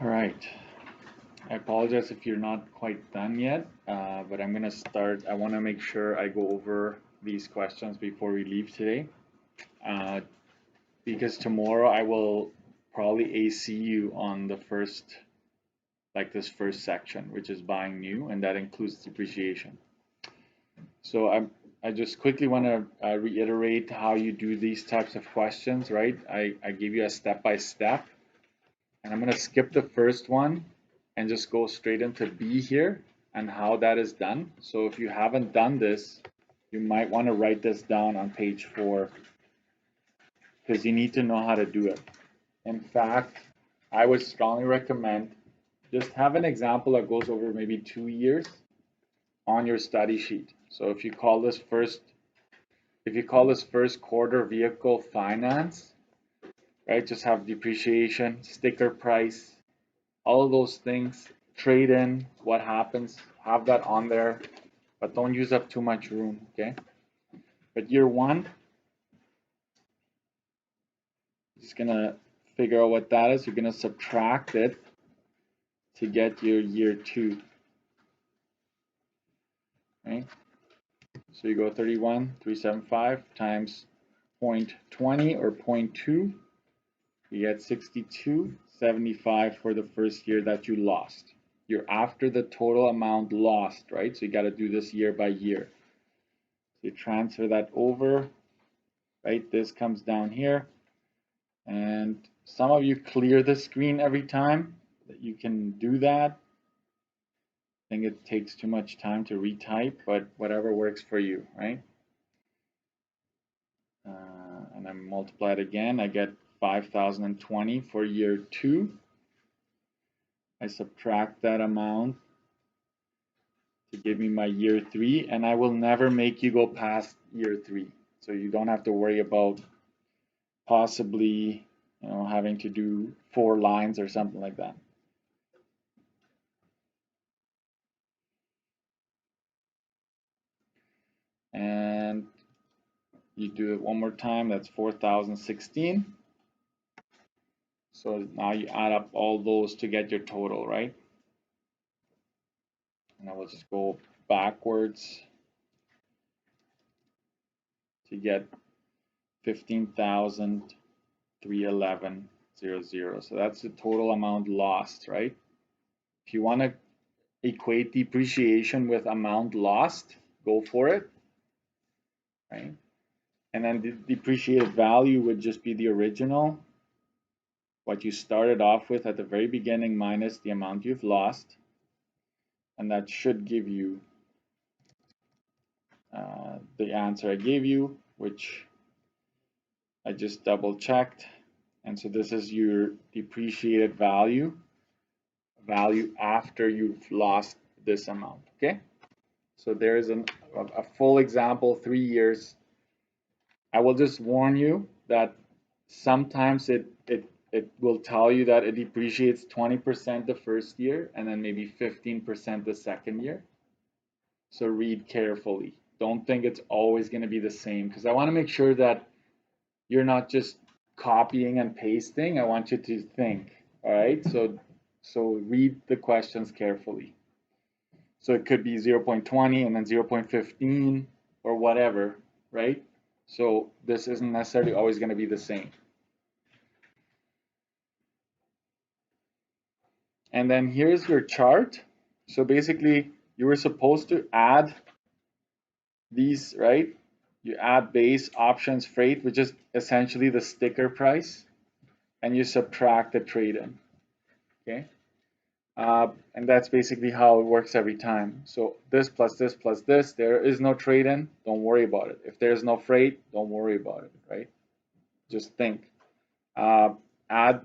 All right. I apologize if you're not quite done yet, but I'm going to start. I want to make sure I go over these questions before we leave today, because tomorrow I will probably AC you on the first, like this first section, which is buying new, and that includes depreciation. So I just quickly want to reiterate how you do these types of questions, right? I give you a step-by-step, and I'm going to skip the first one and just go straight into B here and how that is done. So if you haven't done this, you might want to write this down on page 4 because you need to know how to do it. In fact, I would strongly recommend just have an example that goes over maybe 2 years on your study sheet. So if you call this first quarter vehicle finance, right? Just have depreciation, sticker price, all of those things, trade in, what happens, have that on there, but don't use up too much room, okay? But year 1, just gonna figure out what that is. You're gonna subtract it to get your year 2, right? So you go 31,375 times 0.20 or 0.2, you get 62.75 for the first year that you lost. You're after the total amount lost, right? So you got to do this year by year. So you transfer that over, right? This comes down here. And some of you clear the screen every time that you can do that. I think it takes too much time to retype, but whatever works for you, right? And I multiply it again. I get 5,020 for year 2. I subtract that amount to give me my year 3, and I will never make you go past year 3. So you don't have to worry about possibly, having to do 4 lines or something like that. And you do it one more time, that's 4,016. So now you add up all those to get your total, right? And I will just go backwards to get 15,311.00. So that's the total amount lost, right? If you want to equate depreciation with amount lost, go for it, right? And then the depreciated value would just be the original, what you started off with at the very beginning minus the amount you've lost, and that should give you the answer I gave you, which I just double checked. And so this is your depreciated value after you've lost this amount, okay? So there is a full example, 3 years. I will just warn you that sometimes it will tell you that it depreciates 20% the first year and then maybe 15% the second year. So read carefully. Don't think it's always going to be the same, because I want to make sure that you're not just copying and pasting. I want you to think, all right? So read the questions carefully. So it could be 0.20 and then 0.15 or whatever, right? So this isn't necessarily always going to be the same. And then here's your chart. So basically, you were supposed to add these, right? You add base, options, freight, which is essentially the sticker price, and you subtract the trade-in, okay? And that's basically how it works every time. So this plus this plus this, there is no trade-in, don't worry about it. If there's no freight, don't worry about it, right? Just think. I add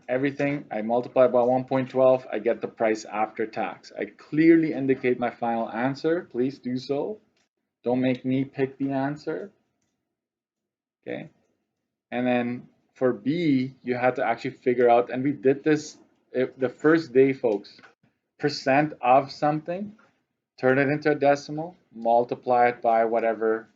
everything, I multiply by 1.12, I get the price after tax. I clearly indicate my final answer. Please do so. Don't make me pick the answer. Okay. And then for B, you had to actually figure out, and we did this the first day, folks, percent of something, turn it into a decimal, multiply it by whatever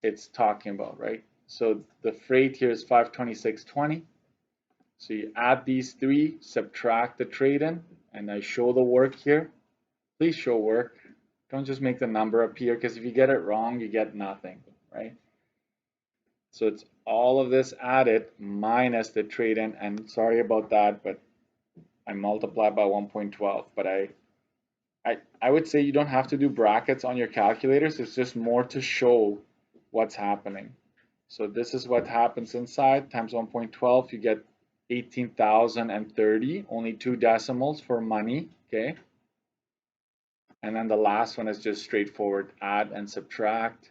it's talking about, right? So the freight here is 526.20. So you add these three, subtract the trade-in, and I show the work here. Please show work. Don't just make the number appear, because if you get it wrong, you get nothing, right? So it's all of this added minus the trade-in, and sorry about that, but I multiply by 1.12. But I would say you don't have to do brackets on your calculators. It's just more to show what's happening. So this is what happens inside, times 1.12, you get 18,030, only 2 decimals for money, okay? And then the last one is just straightforward, add and subtract.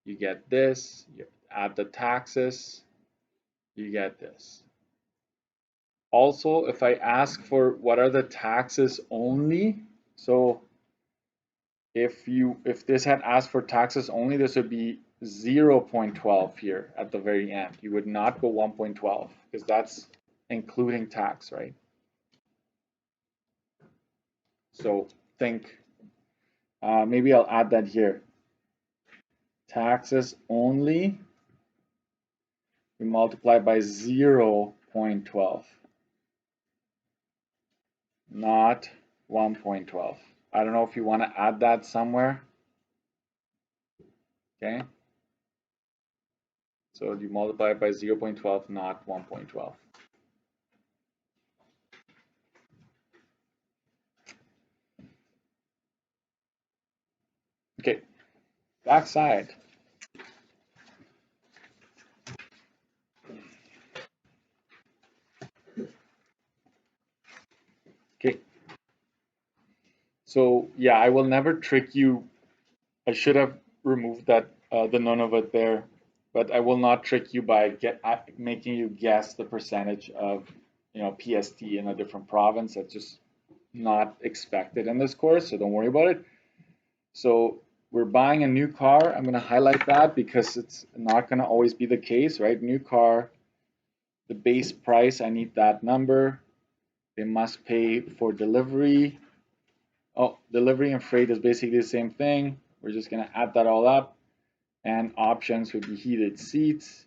You get this, you add the taxes, you get this. Also, if I ask for what are the taxes only, so if this had asked for taxes only, this would be 0.12 here at the very end. You would not go 1.12 because that's including tax, right? So think, maybe I'll add that here. Taxes only, we multiply by 0.12, not 1.12. I don't know if you want to add that somewhere. Okay. So you multiply by 0.12, not 1.12. Okay, backside. Okay, so yeah, I will never trick you. I should have removed that the none of it there, but I will not trick you by making you guess the percentage of PST in a different province. That's just not expected in this course, so don't worry about it. So we're buying a new car. I'm going to highlight that because it's not going to always be the case, right? New car, the base price, I need that number. They must pay for delivery. Oh, delivery and freight is basically the same thing. We're just going to add that all up. And options would be heated seats.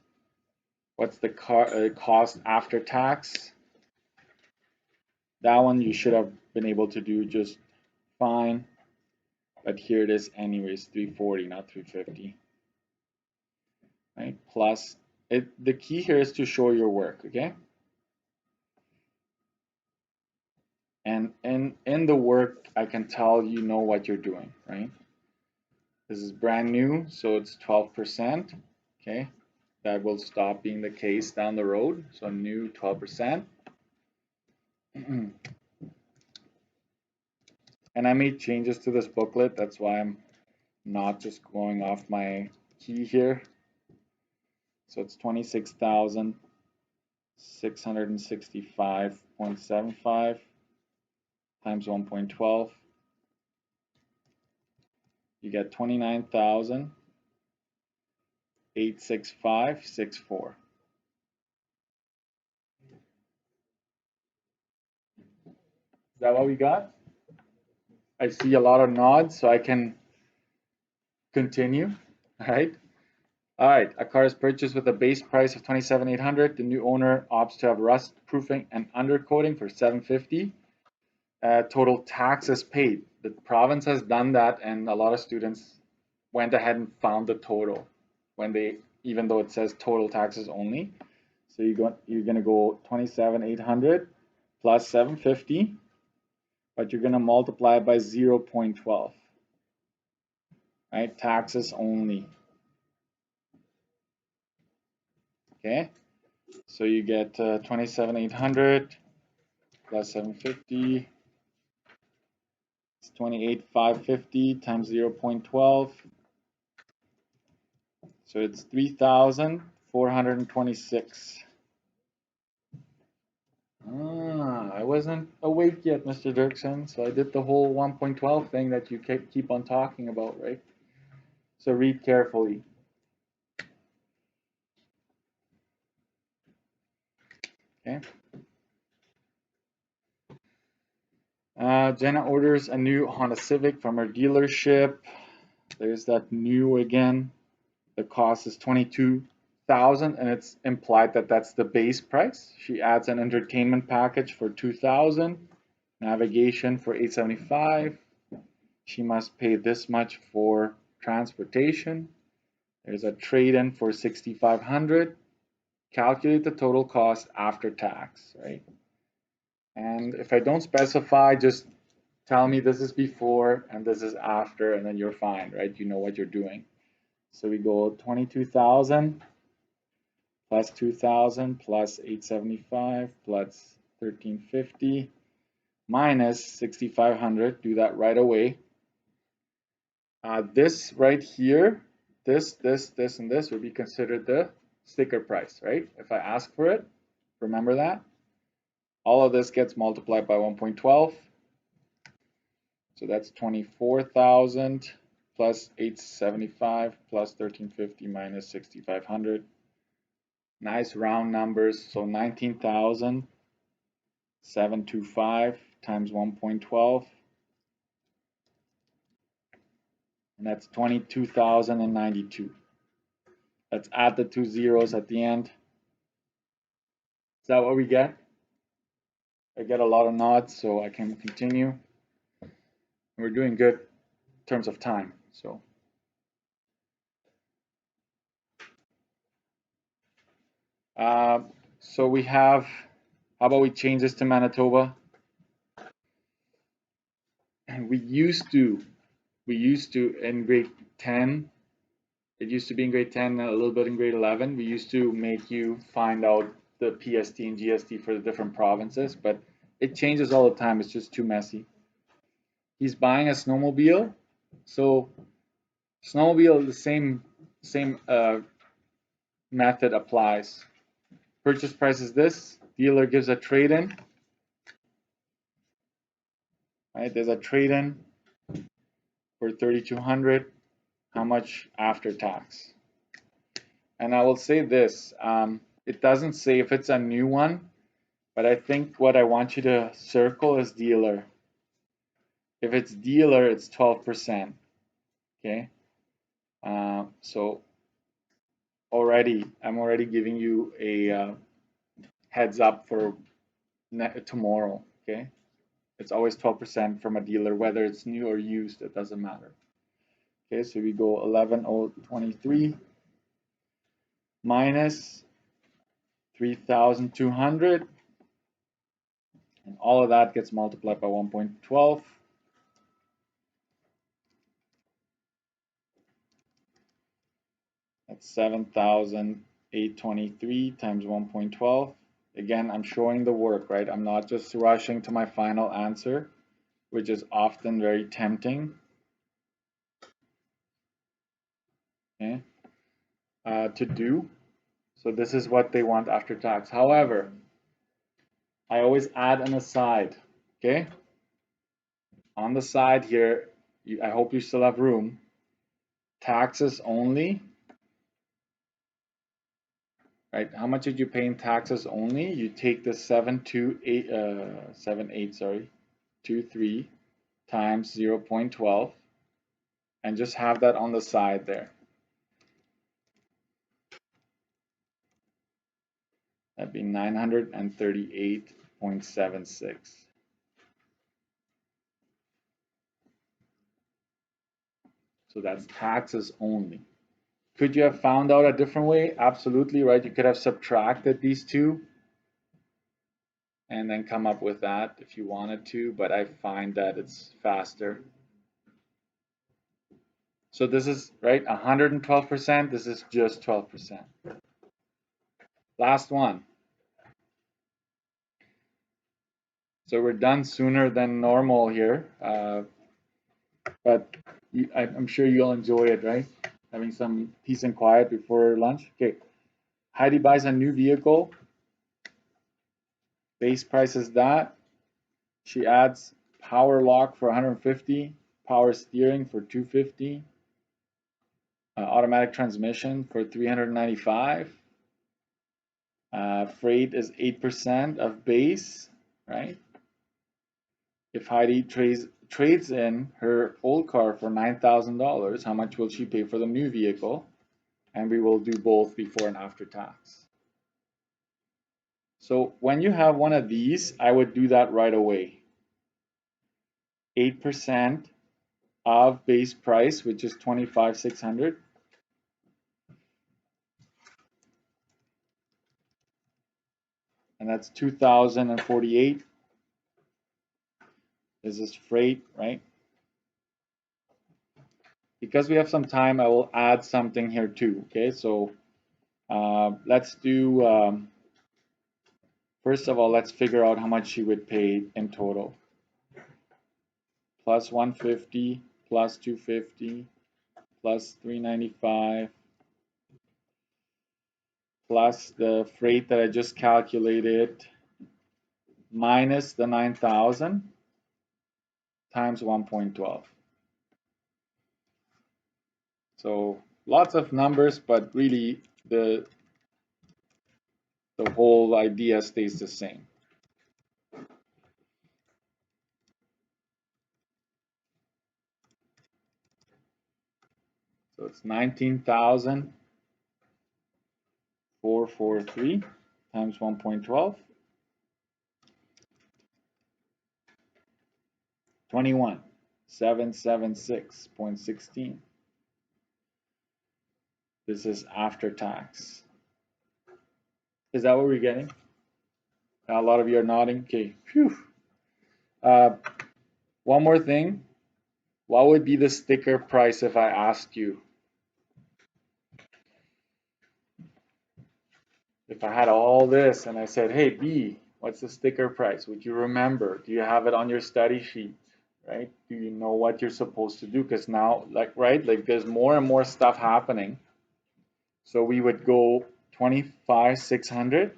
What's the cost after tax? That one you should have been able to do just fine. But here it is anyways, 340, not 350. Right? Plus, the key here is to show your work, okay? And in the work, I can tell you know what you're doing, right? This is brand new, so it's 12%, okay? That will stop being the case down the road. So new 12%. And I made changes to this booklet. That's why I'm not just going off my key here. So it's 26,665.75 times 1.12. You get 29,865.64. Is that what we got? I see a lot of nods, so I can continue. All right. All right. A car is purchased with a base price of $27,800. The new owner opts to have rust proofing and undercoating for $750. Total taxes paid. The province has done that, and a lot of students went ahead and found the total when they, even though it says total taxes only. So you're gonna go 27,800 plus 750, but you're gonna multiply by 0.12. Right? Taxes only. Okay. So you get 27,800 plus 750. It's 28,550 times 0.12. So it's 3,426. I wasn't awake yet, Mr. Dirksen, so I did the whole 1.12 thing that you keep on talking about, right? So read carefully. Okay. Jenna orders a new Honda Civic from her dealership. There's that new again. The cost is 22 thousand, and it's implied that that's the base price. She adds an entertainment package for 2,000, navigation for 875. She must pay this much for transportation. There's a trade-in for 6,500. Calculate the total cost after tax, right? And if I don't specify, just tell me this is before and this is after, and then you're fine, right? You know what you're doing. So we go 22,000 plus 2,000 plus 875 plus 1350 minus 6,500. Do that right away. This right here, this, and this would be considered the sticker price, right? If I ask for it, remember that. All of this gets multiplied by 1.12. So that's 24,000 plus 875 plus 1350 minus 6,500. Nice round numbers. So 19,725 times 1.12. And that's 22,092. Let's add the two zeros at the end. Is that what we get? I get a lot of nods, so I can continue. We're doing good in terms of time. So we have, how about we change this to Manitoba? And we used to in grade 10, it used to be in grade 10, a little bit in grade 11, we used to make you find out the PST and GST for the different provinces, but it changes all the time. It's just too messy. He's buying a snowmobile, so snowmobile, the same method applies. Purchase price is this. Dealer gives a trade-in. Right, there's a trade-in for 3,200. How much after tax? And I will say this. It doesn't say if it's a new one, but I think what I want you to circle is dealer. If it's dealer, it's 12%. Okay. So I'm already giving you a heads up for tomorrow. Okay. It's always 12% from a dealer, whether it's new or used, it doesn't matter. Okay, so we go 11,023 minus 3,200, and all of that gets multiplied by 1.12. That's 7,823 times 1.12. Again, I'm showing the work, right? I'm not just rushing to my final answer, which is often very tempting. Okay, to do. So this is what they want after tax. However, I always add an aside. Okay, on the side here, I hope you still have room. Taxes only. Right? How much did you pay in taxes only? You take the 23 times 0.12 and just have that on the side there. That'd be 938.76. So that's taxes only. Could you have found out a different way? Absolutely, right? You could have subtracted these two and then come up with that if you wanted to, but I find that it's faster. So this is, right, 112%. This is just 12%. Last one. So we're done sooner than normal here, but I'm sure you'll enjoy it, right? Having some peace and quiet before lunch. Okay, Heidi buys a new vehicle. Base price is that. She adds power lock for 150, power steering for 250, automatic transmission for 395. Freight is 8% of base, right? If Heidi trades in her old car for $9,000, how much will she pay for the new vehicle? and we will do both before and after tax. So when you have one of these, I would do that right away. 8% of base price, which is 25,600. And that's 2,048. This is freight, right? Because we have some time, I will add something here too. Okay, so let's do, first of all, let's figure out how much she would pay in total. Plus 150, plus 250, plus 395, plus the freight that I just calculated, minus the 9,000 times 1.12. So lots of numbers, but really the whole idea stays the same. So it's 19,443 times 1.12. 21,776.16. This is after tax. Is that what we're getting? A lot of you are nodding. Okay. Phew. One more thing. What would be the sticker price if I asked you? If I had all this and I said, hey, B, what's the sticker price? Would you remember? Do you have it on your study sheet? Right? Do you know what you're supposed to do? Because now, like there's more and more stuff happening. So we would go 25,600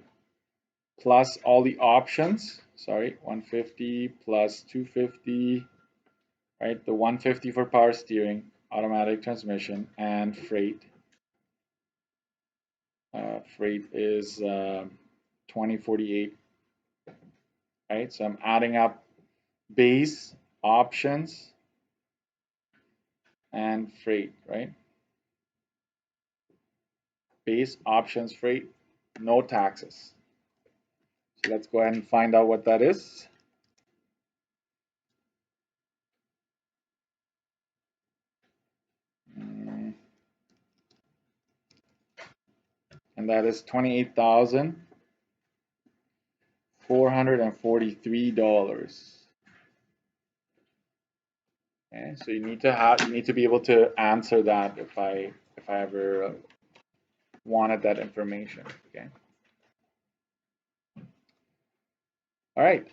plus all the options. Sorry, 150 plus 250, right? The 150 for power steering, automatic transmission, and freight. Freight is 2048, right? So I'm adding up base, options, and freight, right? Base, options, freight, no taxes. So let's go ahead and find out what that is. And that is $28,443. Okay, so you need to be able to answer that if I ever wanted that information. Okay. All right.